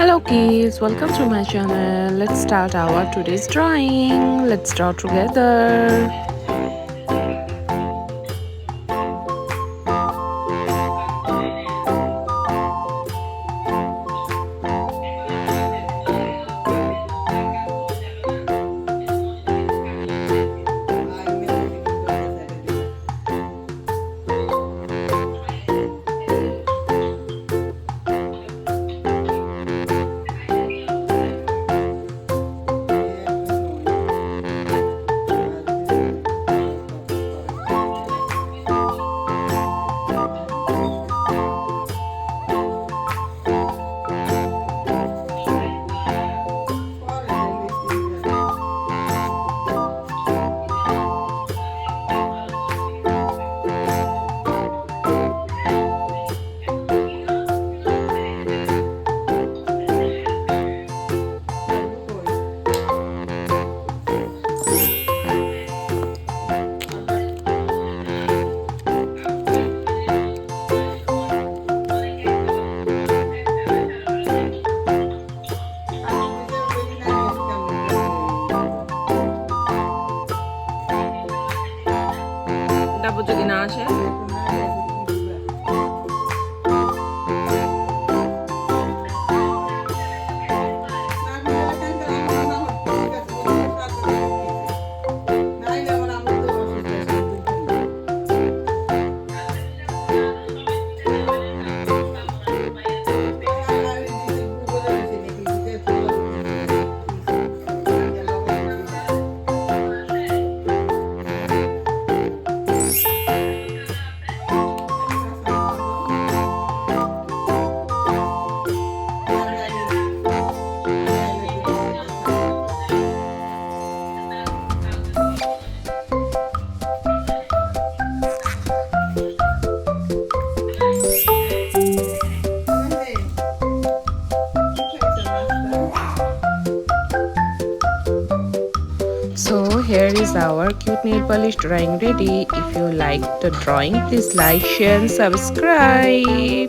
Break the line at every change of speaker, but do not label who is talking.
Hello kids, welcome to my channel. Let's start our today's drawing. Let's draw together. Dabu যদি না আসে So here is our cute nail polish drawing ready. If you like the drawing, please like, share and subscribe.